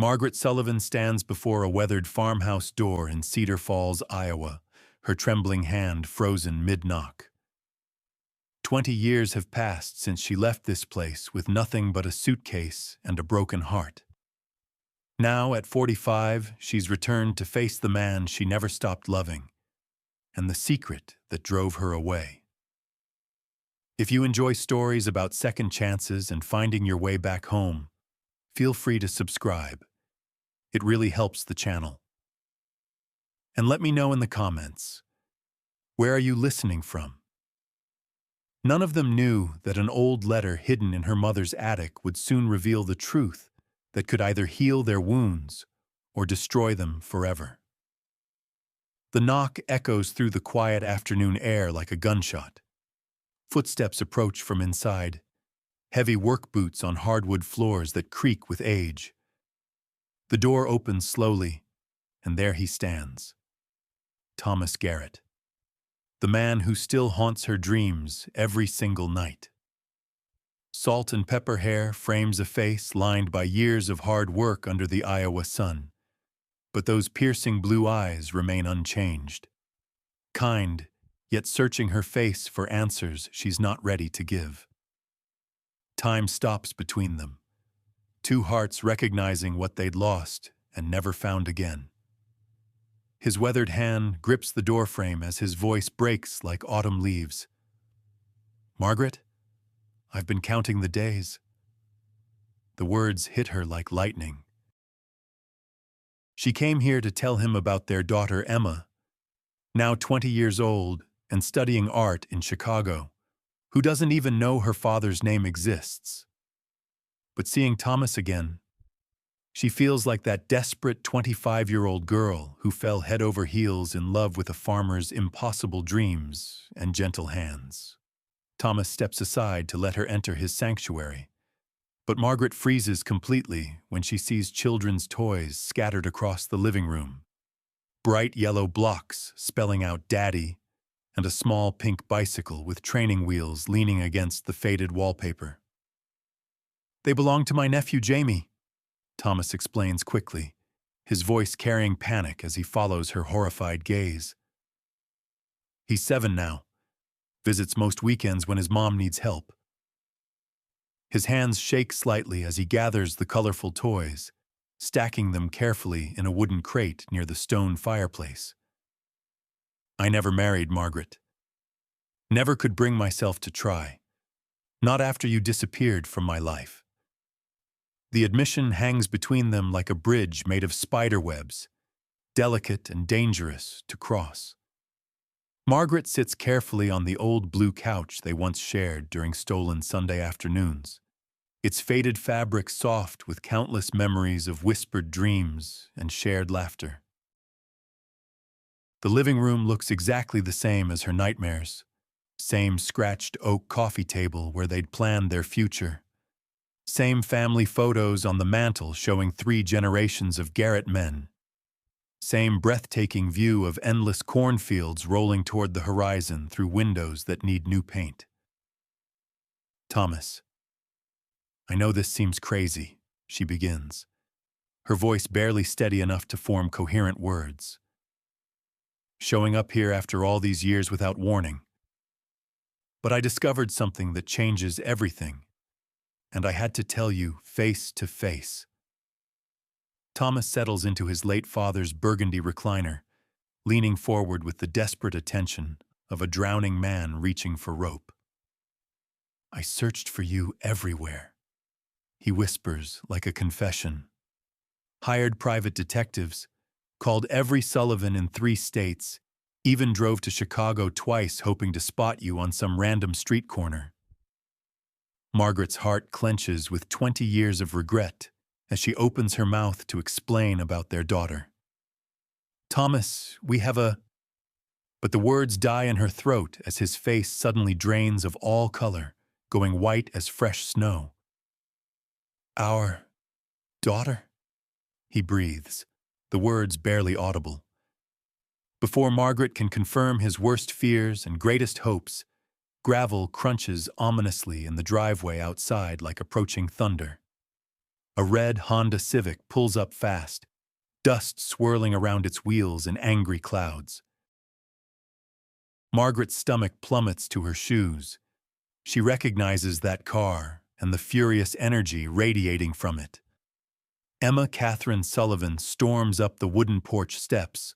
Margaret Sullivan stands before a weathered farmhouse door in Cedar Falls, Iowa, her trembling hand frozen mid-knock. 20 years have passed since she left this place with nothing but a suitcase and a broken heart. Now, at 45, she's returned to face the man she never stopped loving, and the secret that drove her away. If you enjoy stories about second chances and finding your way back home, feel free to subscribe. It really helps the channel. And let me know in the comments, where are you listening from? None of them knew that an old letter hidden in her mother's attic would soon reveal the truth that could either heal their wounds or destroy them forever. The knock echoes through the quiet afternoon air like a gunshot. Footsteps approach from inside, heavy work boots on hardwood floors that creak with age. The door opens slowly, and there he stands. Thomas Garrett, the man who still haunts her dreams every single night. Salt and pepper hair frames a face lined by years of hard work under the Iowa sun, but those piercing blue eyes remain unchanged. Kind, yet searching her face for answers she's not ready to give. Time stops between them, two hearts recognizing what they'd lost and never found again. His weathered hand grips the doorframe as his voice breaks like autumn leaves. "Margaret, I've been counting the days." The words hit her like lightning. She came here to tell him about their daughter Emma, now 20 years old and studying art in Chicago, who doesn't even know her father's name exists. But seeing Thomas again, she feels like that desperate 25-year-old girl who fell head over heels in love with a farmer's impossible dreams and gentle hands. Thomas steps aside to let her enter his sanctuary, but Margaret freezes completely when she sees children's toys scattered across the living room. Bright yellow blocks spelling out "Daddy," and a small pink bicycle with training wheels leaning against the faded wallpaper. "They belong to my nephew Jamie," Thomas explains quickly, his voice carrying panic as he follows her horrified gaze. He's 7 now, visits most weekends when his mom needs help. His hands shake slightly as he gathers the colorful toys, stacking them carefully in a wooden crate near the stone fireplace. "I never married, Margaret. Never could bring myself to try. Not after you disappeared from my life." The admission hangs between them like a bridge made of spider webs, delicate and dangerous to cross. Margaret sits carefully on the old blue couch they once shared during stolen Sunday afternoons, its faded fabric soft with countless memories of whispered dreams and shared laughter. The living room looks exactly the same as her nightmares. Same scratched oak coffee table where they'd planned their future. Same family photos on the mantel showing 3 generations of Garrett men. Same breathtaking view of endless cornfields rolling toward the horizon through windows that need new paint. "Thomas, I know this seems crazy," she begins, her voice barely steady enough to form coherent words. "Showing up here after all these years without warning. But I discovered something that changes everything, and I had to tell you face to face." Thomas settles into his late father's burgundy recliner, leaning forward with the desperate attention of a drowning man reaching for rope. "I searched for you everywhere," he whispers like a confession. "Hired private detectives, called every Sullivan in 3 states, even drove to Chicago twice hoping to spot you on some random street corner." Margaret's heart clenches with 20 years of regret as she opens her mouth to explain about their daughter. "Thomas, we have a—" But the words die in her throat as his face suddenly drains of all color, going white as fresh snow. "Our daughter?" he breathes, the words barely audible. Before Margaret can confirm his worst fears and greatest hopes, gravel crunches ominously in the driveway outside like approaching thunder. A red Honda Civic pulls up fast, dust swirling around its wheels in angry clouds. Margaret's stomach plummets to her shoes. She recognizes that car and the furious energy radiating from it. Emma Catherine Sullivan storms up the wooden porch steps,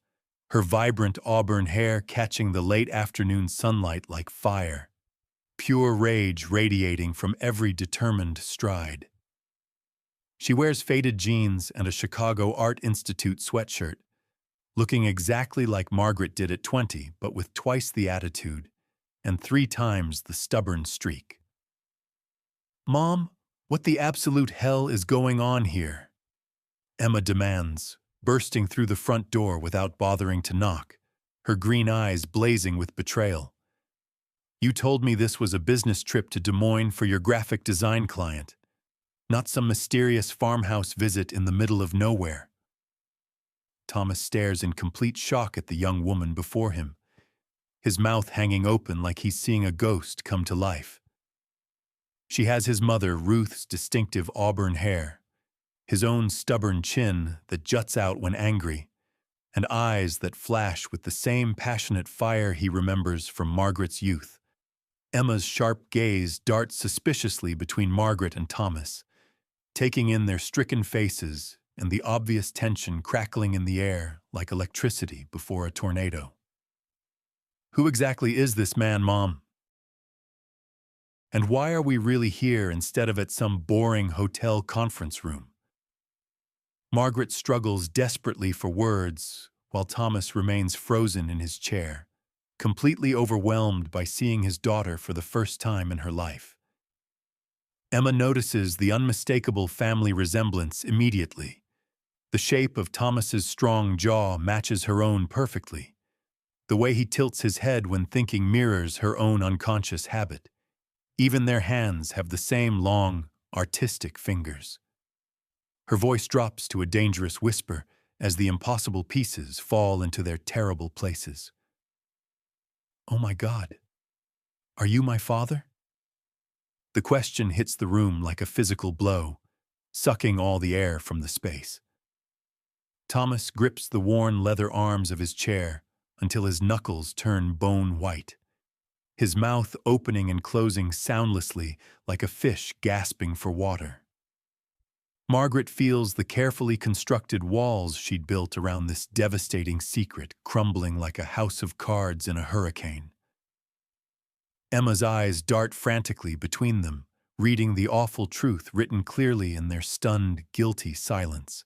her vibrant auburn hair catching the late afternoon sunlight like fire, pure rage radiating from every determined stride. She wears faded jeans and a Chicago Art Institute sweatshirt, looking exactly like Margaret did at 20, but with twice the attitude and 3 times the stubborn streak. "Mom, what the absolute hell is going on here?" Emma demands, bursting through the front door without bothering to knock, her green eyes blazing with betrayal. "You told me this was a business trip to Des Moines for your graphic design client, not some mysterious farmhouse visit in the middle of nowhere." Thomas stares in complete shock at the young woman before him, his mouth hanging open like he's seeing a ghost come to life. She has his mother Ruth's distinctive auburn hair, his own stubborn chin that juts out when angry, and eyes that flash with the same passionate fire he remembers from Margaret's youth. Emma's sharp gaze darts suspiciously between Margaret and Thomas, taking in their stricken faces and the obvious tension crackling in the air like electricity before a tornado. "Who exactly is this man, Mom? And why are we really here instead of at some boring hotel conference room?" Margaret struggles desperately for words while Thomas remains frozen in his chair, completely overwhelmed by seeing his daughter for the first time in her life. Emma notices the unmistakable family resemblance immediately. The shape of Thomas's strong jaw matches her own perfectly. The way he tilts his head when thinking mirrors her own unconscious habit. Even their hands have the same long, artistic fingers. Her voice drops to a dangerous whisper as the impossible pieces fall into their terrible places. "Oh my God, are you my father?" The question hits the room like a physical blow, sucking all the air from the space. Thomas grips the worn leather arms of his chair until his knuckles turn bone white, his mouth opening and closing soundlessly like a fish gasping for water. Margaret feels the carefully constructed walls she'd built around this devastating secret crumbling like a house of cards in a hurricane. Emma's eyes dart frantically between them, reading the awful truth written clearly in their stunned, guilty silence.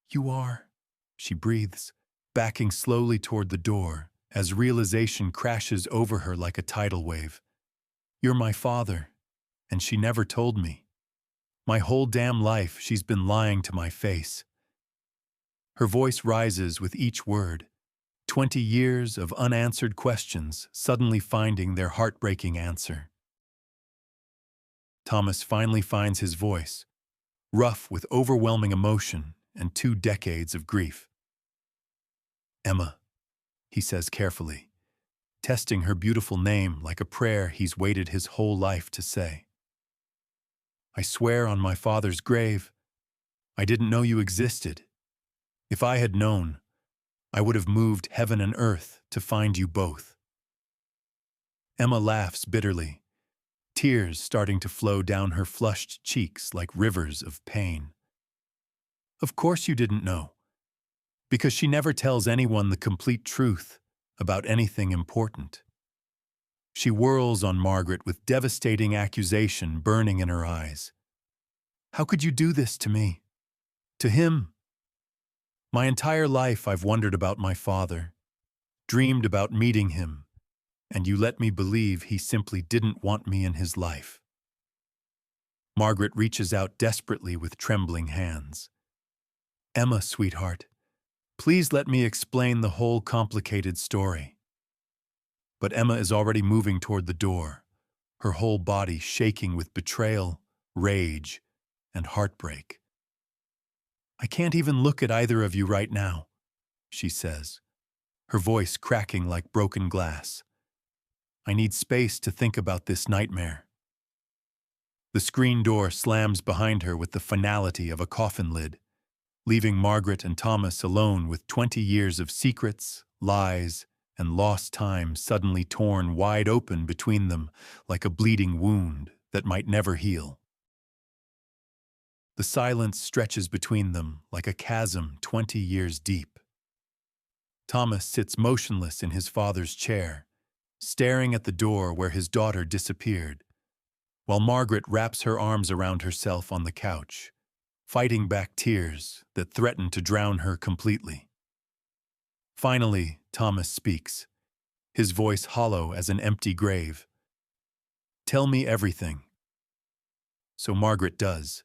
"You are," she breathes, backing slowly toward the door as realization crashes over her like a tidal wave. "You're my father, and she never told me. My whole damn life she's been lying to my face." Her voice rises with each word, 20 years of unanswered questions suddenly finding their heartbreaking answer. Thomas finally finds his voice, rough with overwhelming emotion and 2 decades of grief. "Emma," he says carefully, testing her beautiful name like a prayer he's waited his whole life to say. "I swear on my father's grave, I didn't know you existed. If I had known, I would have moved heaven and earth to find you both." Emma laughs bitterly, tears starting to flow down her flushed cheeks like rivers of pain. "Of course you didn't know, because she never tells anyone the complete truth about anything important." She whirls on Margaret with devastating accusation burning in her eyes. "How could you do this to me? To him? My entire life I've wondered about my father, dreamed about meeting him, and you let me believe he simply didn't want me in his life." Margaret reaches out desperately with trembling hands. "Emma, sweetheart, please let me explain the whole complicated story." But Emma is already moving toward the door, her whole body shaking with betrayal, rage, and heartbreak. "I can't even look at either of you right now," she says, her voice cracking like broken glass. "I need space to think about this nightmare." The screen door slams behind her with the finality of a coffin lid, leaving Margaret and Thomas alone with 20 years of secrets, lies, and lost time suddenly torn wide open between them like a bleeding wound that might never heal. The silence stretches between them like a chasm 20 years deep. Thomas sits motionless in his father's chair, staring at the door where his daughter disappeared, while Margaret wraps her arms around herself on the couch, fighting back tears that threaten to drown her completely. Finally, Thomas speaks, his voice hollow as an empty grave. "Tell me everything." So Margaret does.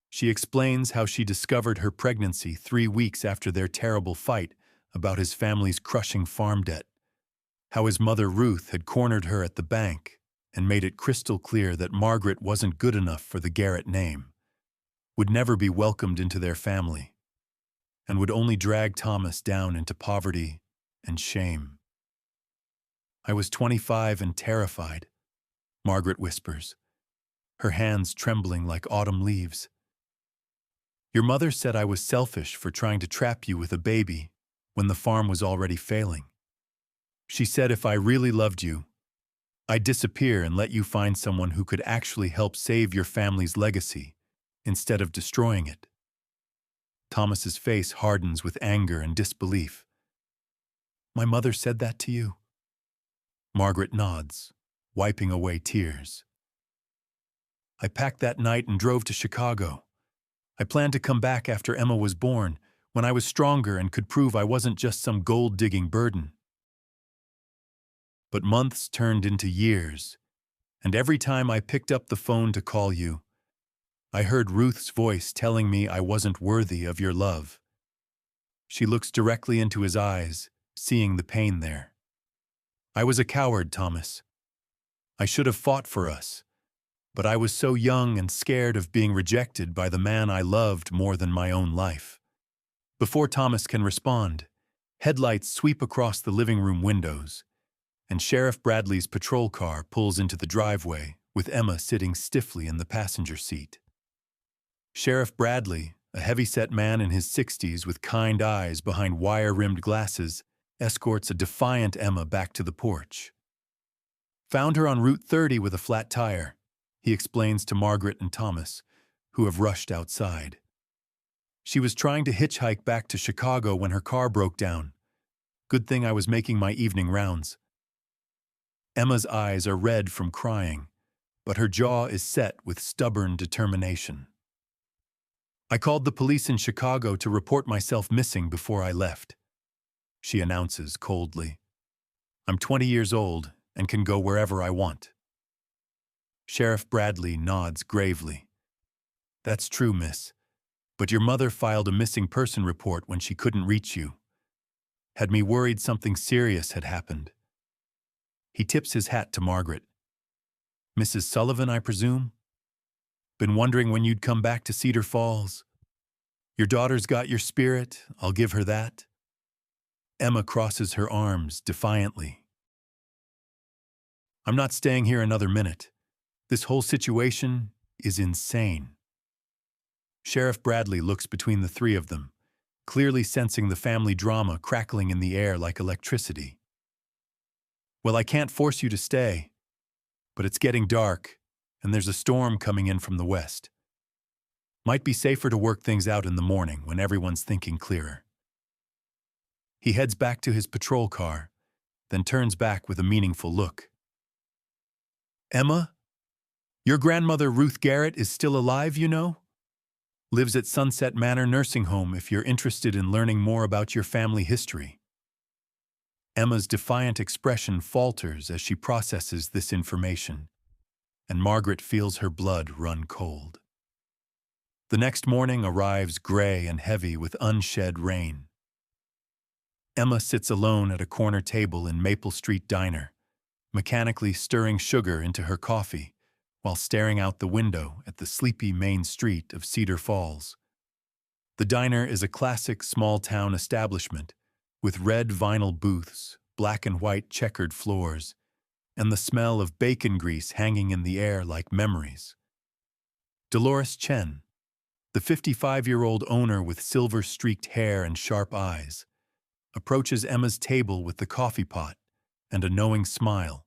She explains how she discovered her pregnancy 3 weeks after their terrible fight about his family's crushing farm debt, how his mother Ruth had cornered her at the bank and made it crystal clear that Margaret wasn't good enough for the Garrett name, would never be welcomed into their family, and would only drag Thomas down into poverty and shame. "I was 25 and terrified," Margaret whispers, her hands trembling like autumn leaves. "Your mother said I was selfish for trying to trap you with a baby when the farm was already failing. She said if I really loved you, I'd disappear and let you find someone who could actually help save your family's legacy instead of destroying it." Thomas's face hardens with anger and disbelief. "My mother said that to you?" Margaret nods, wiping away tears. "I packed that night and drove to Chicago. I planned to come back after Emma was born, when I was stronger and could prove I wasn't just some gold-digging burden. But months turned into years, and every time I picked up the phone to call you, I heard Ruth's voice telling me I wasn't worthy of your love." She looks directly into his eyes, seeing the pain there. "I was a coward, Thomas. I should have fought for us, but I was so young and scared of being rejected by the man I loved more than my own life." Before Thomas can respond, headlights sweep across the living room windows, and Sheriff Bradley's patrol car pulls into the driveway with Emma sitting stiffly in the passenger seat. Sheriff Bradley, a heavy-set man in his 60s with kind eyes behind wire-rimmed glasses, escorts a defiant Emma back to the porch. "Found her on Route 30 with a flat tire," he explains to Margaret and Thomas, who have rushed outside. "She was trying to hitchhike back to Chicago when her car broke down. Good thing I was making my evening rounds." Emma's eyes are red from crying, but her jaw is set with stubborn determination. "I called the police in Chicago to report myself missing before I left," she announces coldly. "I'm 20 years old and can go wherever I want." Sheriff Bradley nods gravely. "That's true, miss, but your mother filed a missing person report when she couldn't reach you. Had me worried something serious had happened." He tips his hat to Margaret. "Mrs. Sullivan, I presume? Been wondering when you'd come back to Cedar Falls. Your daughter's got your spirit, I'll give her that." Emma crosses her arms defiantly. "I'm not staying here another minute. This whole situation is insane." Sheriff Bradley looks between the three of them, clearly sensing the family drama crackling in the air like electricity. "Well, I can't force you to stay, but it's getting dark, and there's a storm coming in from the west. Might be safer to work things out in the morning when everyone's thinking clearer." He heads back to his patrol car, then turns back with a meaningful look. "Emma, your grandmother Ruth Garrett is still alive, you know? Lives at Sunset Manor Nursing Home if you're interested in learning more about your family history." Emma's defiant expression falters as she processes this information, and Margaret feels her blood run cold. The next morning arrives gray and heavy with unshed rain. Emma sits alone at a corner table in Maple Street Diner, mechanically stirring sugar into her coffee while staring out the window at the sleepy main street of Cedar Falls. The diner is a classic small-town establishment with red vinyl booths, black and white checkered floors, and the smell of bacon grease hanging in the air like memories. Dolores Chen, the 55-year-old owner with silver-streaked hair and sharp eyes, approaches Emma's table with the coffee pot and a knowing smile.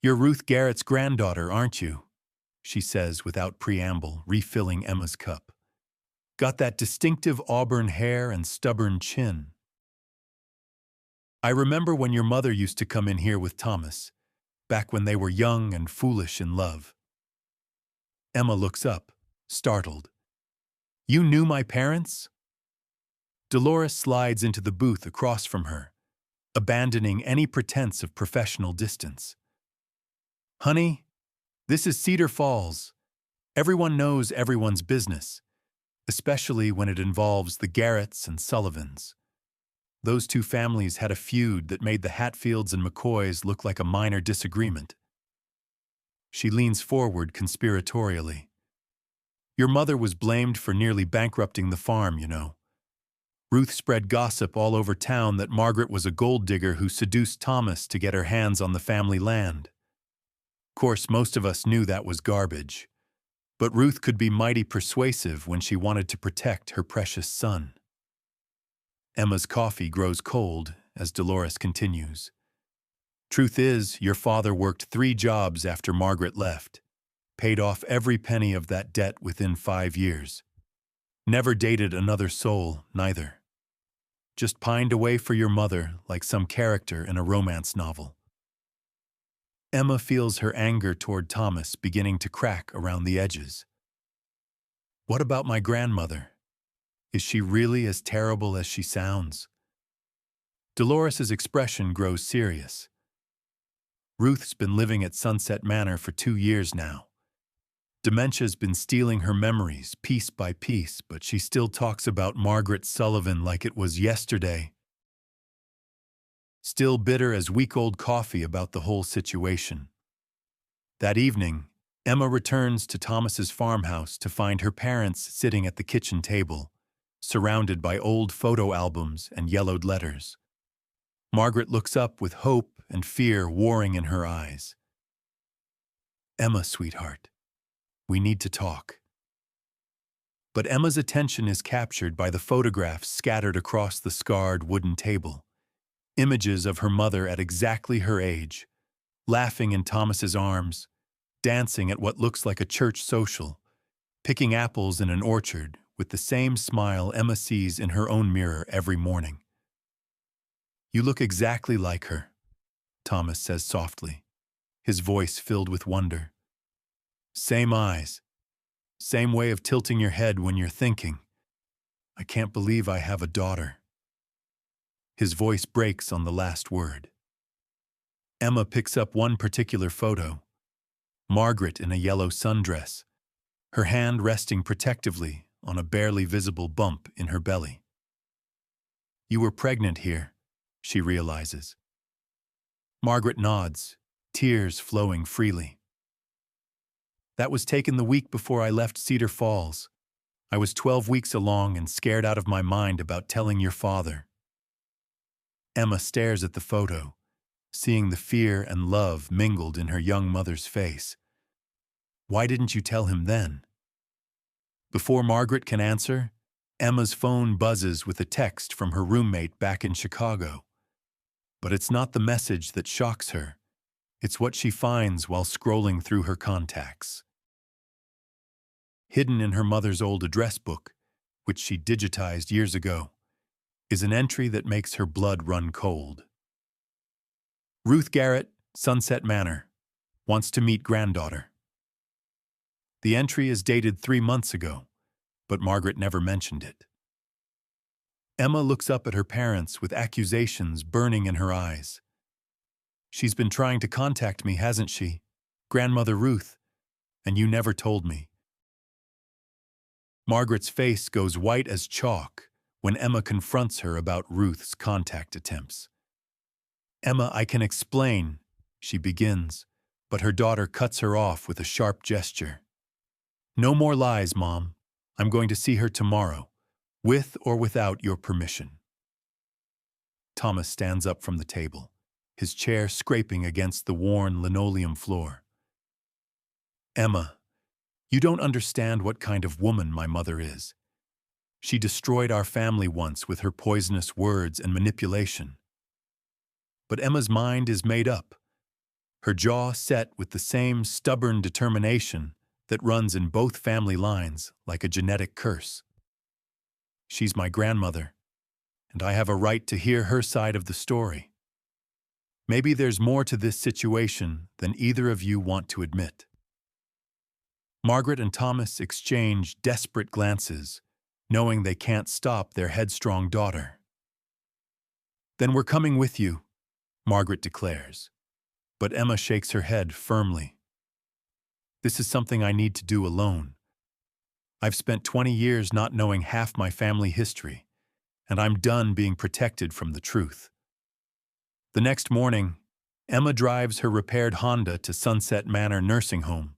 "You're Ruth Garrett's granddaughter, aren't you?" she says without preamble, refilling Emma's cup. "Got that distinctive auburn hair and stubborn chin. I remember when your mother used to come in here with Thomas, back when they were young and foolish in love." Emma looks up, startled. "You knew my parents?" Dolores slides into the booth across from her, abandoning any pretense of professional distance. "Honey, this is Cedar Falls. Everyone knows everyone's business, especially when it involves the Garretts and Sullivans. Those two families had a feud that made the Hatfields and McCoys look like a minor disagreement." She leans forward conspiratorially. "Your mother was blamed for nearly bankrupting the farm, you know. Ruth spread gossip all over town that Margaret was a gold digger who seduced Thomas to get her hands on the family land. Of course, most of us knew that was garbage, but Ruth could be mighty persuasive when she wanted to protect her precious son." Emma's coffee grows cold as Dolores continues. "Truth is, your father worked 3 jobs after Margaret left, paid off every penny of that debt within 5 years. Never dated another soul, neither. Just pined away for your mother like some character in a romance novel." Emma feels her anger toward Thomas beginning to crack around the edges. "What about my grandmother? Is she really as terrible as she sounds?" Dolores's expression grows serious. "Ruth's been living at Sunset Manor for 2 years now. Dementia's been stealing her memories piece by piece, but she still talks about Margaret Sullivan like it was yesterday. Still bitter as week-old coffee about the whole situation." That evening, Emma returns to Thomas's farmhouse to find her parents sitting at the kitchen table, surrounded by old photo albums and yellowed letters. Margaret looks up with hope and fear warring in her eyes. "Emma, sweetheart, we need to talk." But Emma's attention is captured by the photographs scattered across the scarred wooden table. Images of her mother at exactly her age, laughing in Thomas's arms, dancing at what looks like a church social, picking apples in an orchard with the same smile Emma sees in her own mirror every morning. "You look exactly like her," Thomas says softly, his voice filled with wonder. "Same eyes, same way of tilting your head when you're thinking. I can't believe I have a daughter." His voice breaks on the last word. Emma picks up one particular photo, Margaret in a yellow sundress, her hand resting protectively on a barely visible bump in her belly. "You were pregnant here," she realizes. Margaret nods, tears flowing freely. "That was taken the week before I left Cedar Falls. I was 12 weeks along and scared out of my mind about telling your father." Emma stares at the photo, seeing the fear and love mingled in her young mother's face. "Why didn't you tell him then?" Before Margaret can answer, Emma's phone buzzes with a text from her roommate back in Chicago. But it's not the message that shocks her. It's what she finds while scrolling through her contacts. Hidden in her mother's old address book, which she digitized years ago, is an entry that makes her blood run cold. "Ruth Garrett, Sunset Manor, wants to meet granddaughter." The entry is dated 3 months ago, but Margaret never mentioned it. Emma looks up at her parents with accusations burning in her eyes. "She's been trying to contact me, hasn't she? Grandmother Ruth, and you never told me." Margaret's face goes white as chalk when Emma confronts her about Ruth's contact attempts. "Emma, I can explain," she begins, but her daughter cuts her off with a sharp gesture. "No more lies, Mom. I'm going to see her tomorrow, with or without your permission." Thomas stands up from the table, his chair scraping against the worn linoleum floor. "Emma, You don't understand what kind of woman my mother is. She destroyed our family once with her poisonous words and manipulation. But Emma's mind is made up, her jaw set with the same stubborn determination that runs in both family lines like a genetic curse. She's my grandmother, and I have a right to hear her side of the story. Maybe there's more to this situation than either of you want to admit. Margaret and Thomas exchange desperate glances, knowing they can't stop their headstrong daughter. "Then we're coming with you," Margaret declares, but Emma shakes her head firmly. "This is something I need to do alone. I've spent 20 years not knowing half my family history, and I'm done being protected from the truth." The next morning, Emma drives her repaired Honda to Sunset Manor Nursing Home,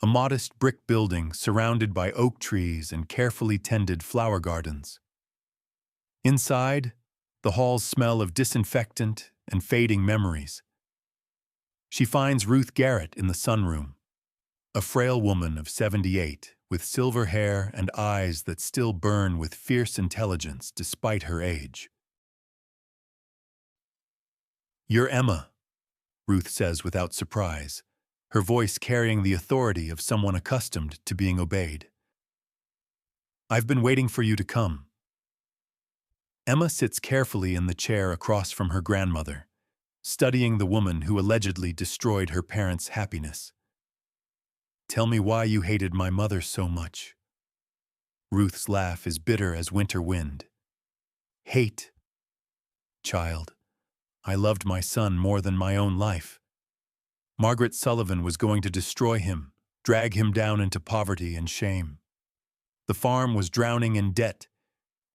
a modest brick building surrounded by oak trees and carefully tended flower gardens. Inside, the halls smell of disinfectant and fading memories. She finds Ruth Garrett in the sunroom, a frail woman of 78 with silver hair and eyes that still burn with fierce intelligence despite her age. "You're Emma," Ruth says without surprise, her voice carrying the authority of someone accustomed to being obeyed. "I've been waiting for you to come." Emma sits carefully in the chair across from her grandmother, studying the woman who allegedly destroyed her parents' happiness. "Tell me why you hated my mother so much." Ruth's laugh is bitter as winter wind. "Hate? Child, I loved my son more than my own life. Margaret Sullivan was going to destroy him, drag him down into poverty and shame. The farm was drowning in debt,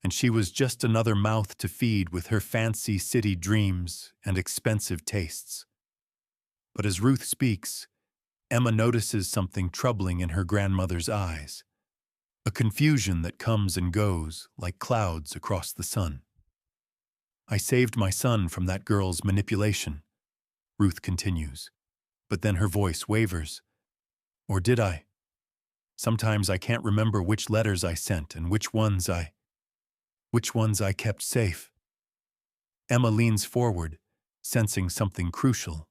and she was just another mouth to feed with her fancy city dreams and expensive tastes." But as Ruth speaks, Emma notices something troubling in her grandmother's eyes, a confusion that comes and goes like clouds across the sun. "I saved my son from that girl's manipulation," Ruth continues, but then her voice wavers. "Or did I? Sometimes I can't remember which letters I sent and which ones I kept safe." Emma leans forward, sensing something crucial.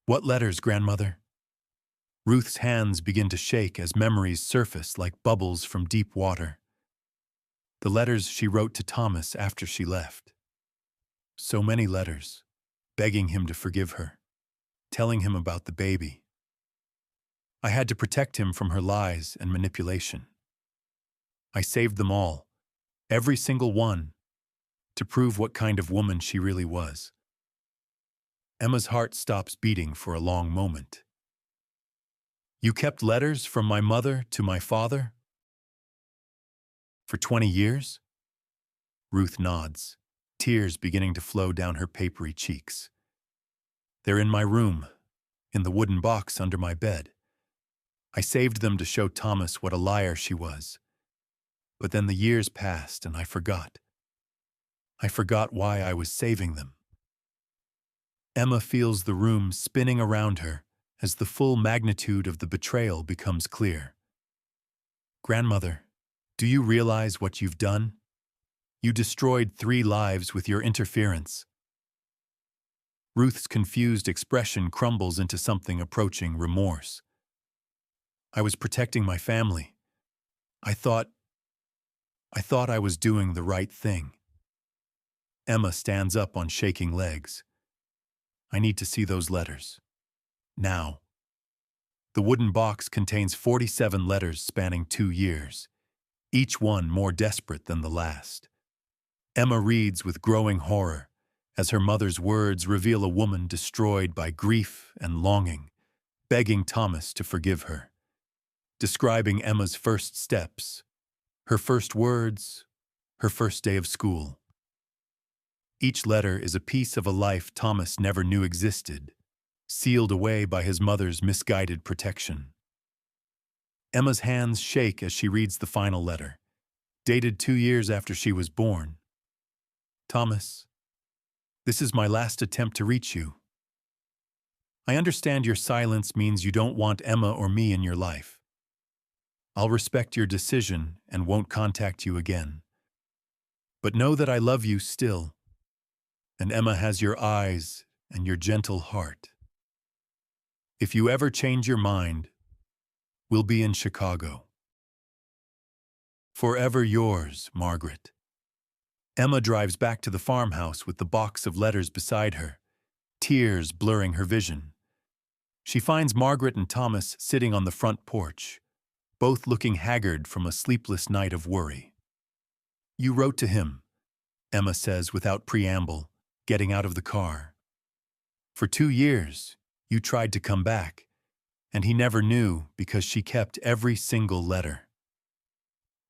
"What letters, grandmother?" Ruth's hands begin to shake as memories surface like bubbles from deep water. The letters she wrote to Thomas after she left. So many letters, begging him to forgive her, telling him about the baby. I had to protect him from her lies and manipulation. I saved them all, every single one, to prove what kind of woman she really was. Emma's heart stops beating for a long moment. "You kept letters from my mother to my father? For 20 years? Ruth nods, tears beginning to flow down her papery cheeks. "They're in my room, in the wooden box under my bed. I saved them to show Thomas what a liar she was. But then the years passed and I forgot. I forgot why I was saving them." Emma feels the room spinning around her as the full magnitude of the betrayal becomes clear. "Grandmother, do you realize what you've done? You destroyed 3 lives with your interference." Ruth's confused expression crumbles into something approaching remorse. "I was protecting my family. I thought I was doing the right thing." Emma stands up on shaking legs. "I need to see those letters. Now." The wooden box contains 47 letters spanning 2 years, each one more desperate than the last. Emma reads with growing horror as her mother's words reveal a woman destroyed by grief and longing, begging Thomas to forgive her, describing Emma's first steps, her first words, her first day of school. Each letter is a piece of a life Thomas never knew existed, sealed away by his mother's misguided protection. Emma's hands shake as she reads the final letter, dated 2 years after she was born. "Thomas, this is my last attempt to reach you. I understand your silence means you don't want Emma or me in your life. I'll respect your decision and won't contact you again. But know that I love you still, and Emma has your eyes and your gentle heart. If you ever change your mind, we'll be in Chicago. Forever yours, Margaret. Emma drives back to the farmhouse with the box of letters beside her, tears blurring her vision. She finds Margaret and Thomas sitting on the front porch, both looking haggard from a sleepless night of worry. You wrote to him, Emma says without preamble, getting out of the car. For 2 years, you tried to come back, and he never knew because she kept every single letter.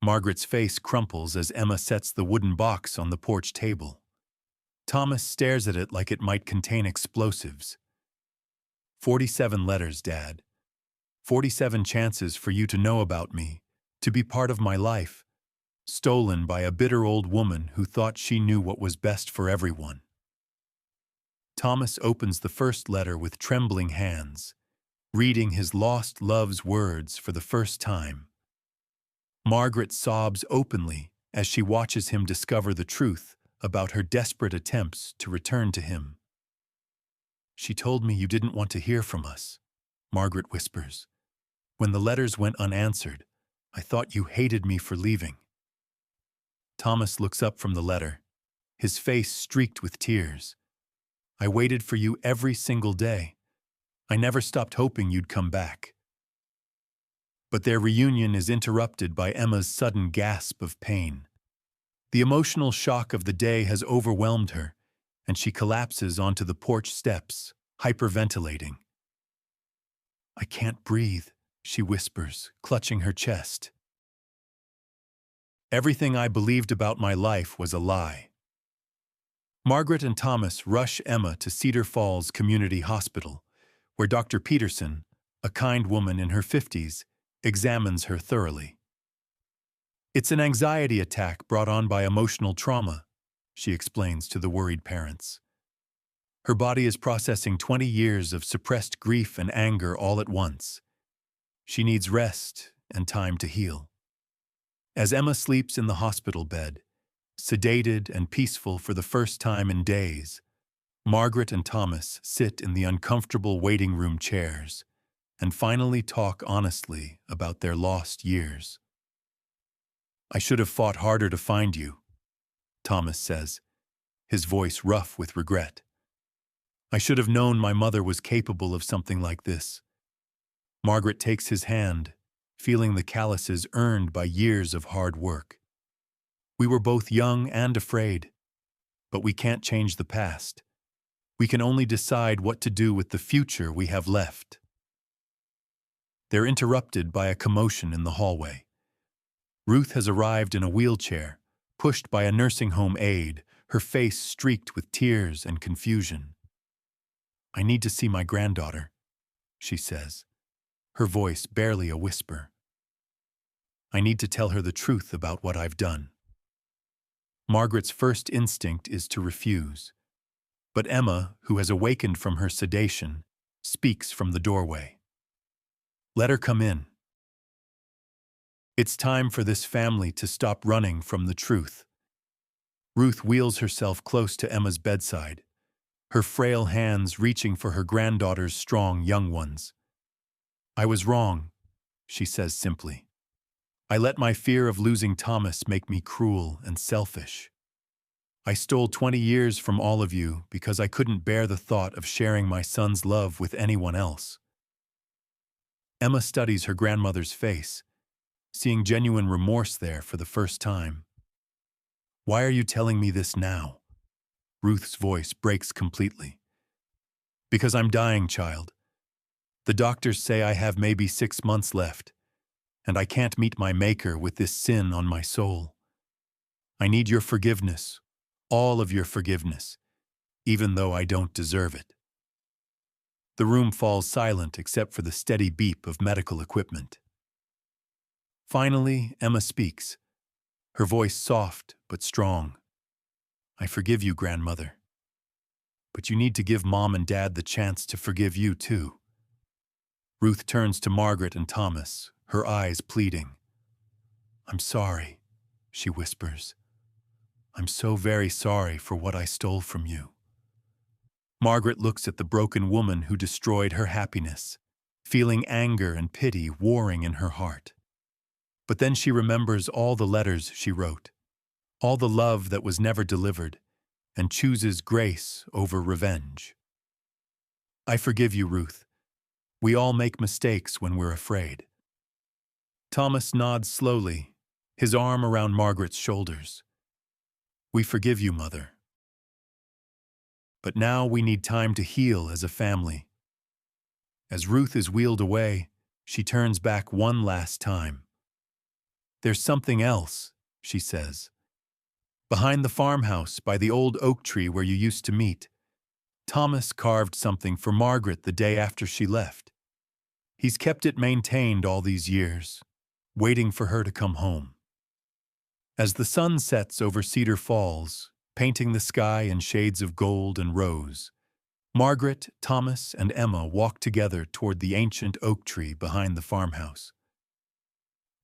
Margaret's face crumples as Emma sets the wooden box on the porch table. Thomas stares at it like it might contain explosives. 47 letters, Dad. 47 chances for you to know about me, to be part of my life, stolen by a bitter old woman who thought she knew what was best for everyone. Thomas opens the first letter with trembling hands, reading his lost love's words for the first time. Margaret sobs openly as she watches him discover the truth about her desperate attempts to return to him. She told me you didn't want to hear from us, Margaret whispers. When the letters went unanswered, I thought you hated me for leaving. Thomas looks up from the letter, his face streaked with tears. I waited for you every single day. I never stopped hoping you'd come back. But their reunion is interrupted by Emma's sudden gasp of pain. The emotional shock of the day has overwhelmed her, and she collapses onto the porch steps, hyperventilating. I can't breathe, she whispers, clutching her chest. Everything I believed about my life was a lie. Margaret and Thomas rush Emma to Cedar Falls Community Hospital, where Dr. Peterson, a kind woman in her 50s, examines her thoroughly. It's an anxiety attack brought on by emotional trauma, she explains to the worried parents. Her body is processing 20 years of suppressed grief and anger all at once. She needs rest and time to heal. As Emma sleeps in the hospital bed, sedated and peaceful for the first time in days, Margaret and Thomas sit in the uncomfortable waiting room chairs and finally talk honestly about their lost years. I should have fought harder to find you, Thomas says, his voice rough with regret. I should have known my mother was capable of something like this. Margaret takes his hand, feeling the calluses earned by years of hard work. We were both young and afraid, but we can't change the past. We can only decide what to do with the future we have left. They're interrupted by a commotion in the hallway. Ruth has arrived in a wheelchair, pushed by a nursing home aide, her face streaked with tears and confusion. I need to see my granddaughter, she says, her voice barely a whisper. I need to tell her the truth about what I've done. Margaret's first instinct is to refuse, but Emma, who has awakened from her sedation, speaks from the doorway. Let her come in. It's time for this family to stop running from the truth. Ruth wheels herself close to Emma's bedside, her frail hands reaching for her granddaughter's strong young ones. I was wrong, she says simply. I let my fear of losing Thomas make me cruel and selfish. I stole 20 years from all of you because I couldn't bear the thought of sharing my son's love with anyone else. Emma studies her grandmother's face, seeing genuine remorse there for the first time. Why are you telling me this now? Ruth's voice breaks completely. Because I'm dying, child. The doctors say I have maybe 6 months left, and I can't meet my Maker with this sin on my soul. I need your forgiveness, all of your forgiveness, even though I don't deserve it. The room falls silent except for the steady beep of medical equipment. Finally, Emma speaks, her voice soft but strong. I forgive you, grandmother. but you need to give Mom and Dad the chance to forgive you, too. Ruth turns to Margaret and Thomas, her eyes pleading. I'm sorry, she whispers. I'm so very sorry for what I stole from you. Margaret looks at the broken woman who destroyed her happiness, feeling anger and pity warring in her heart. But then she remembers all the letters she wrote, all the love that was never delivered, and chooses grace over revenge. I forgive you, Ruth. We all make mistakes when we're afraid. Thomas nods slowly, his arm around Margaret's shoulders. We forgive you, Mother. But now we need time to heal as a family. As Ruth is wheeled away, she turns back one last time. There's something else, she says. Behind the farmhouse, by the old oak tree where you used to meet, Thomas carved something for Margaret the day after she left. He's kept it maintained all these years, waiting for her to come home. As the sun sets over Cedar Falls, painting the sky in shades of gold and rose, Margaret, Thomas, and Emma walk together toward the ancient oak tree behind the farmhouse.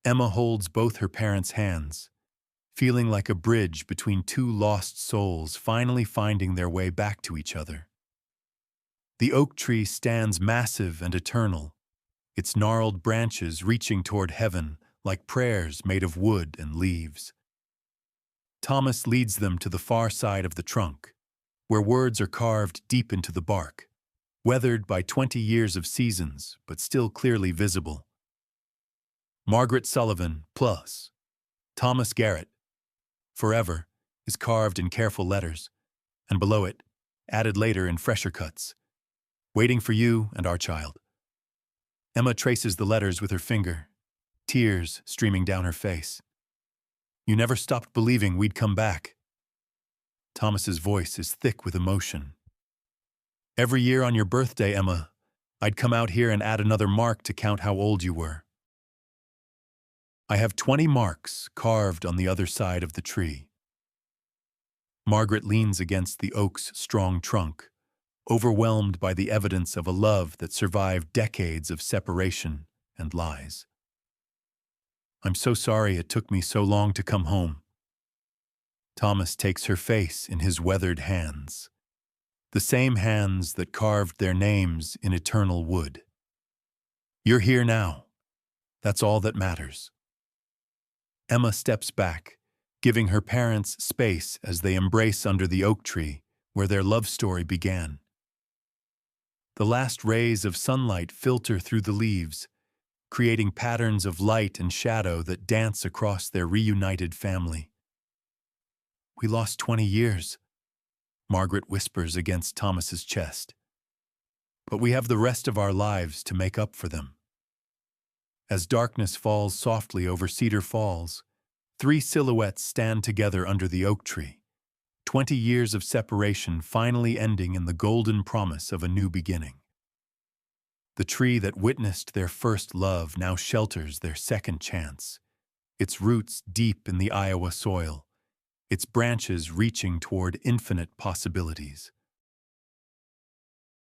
Emma holds both her parents' hands, feeling like a bridge between two lost souls finally finding their way back to each other. The oak tree stands massive and eternal, its gnarled branches reaching toward heaven like prayers made of wood and leaves. Thomas leads them to the far side of the trunk, where words are carved deep into the bark, weathered by 20 years of seasons, but still clearly visible. Margaret Sullivan, plus Thomas Garrett, forever, is carved in careful letters, and below it, added later in fresher cuts, waiting for you and our child. Emma traces the letters with her finger, tears streaming down her face. You never stopped believing we'd come back. Thomas's voice is thick with emotion. Every year on your birthday, Emma, I'd come out here and add another mark to count how old you were. I have 20 marks carved on the other side of the tree. Margaret leans against the oak's strong trunk, overwhelmed by the evidence of a love that survived decades of separation and lies. I'm so sorry it took me so long to come home. Thomas takes her face in his weathered hands, the same hands that carved their names in eternal wood. You're here now. That's all that matters. Emma steps back, giving her parents space as they embrace under the oak tree where their love story began. The last rays of sunlight filter through the leaves, creating patterns of light and shadow that dance across their reunited family. We lost 20 years, Margaret whispers against Thomas's chest. But we have the rest of our lives to make up for them. As darkness falls softly over Cedar Falls, 3 silhouettes stand together under the oak tree, 20 years of separation finally ending in the golden promise of a new beginning. The tree that witnessed their first love now shelters their second chance, its roots deep in the Iowa soil, its branches reaching toward infinite possibilities.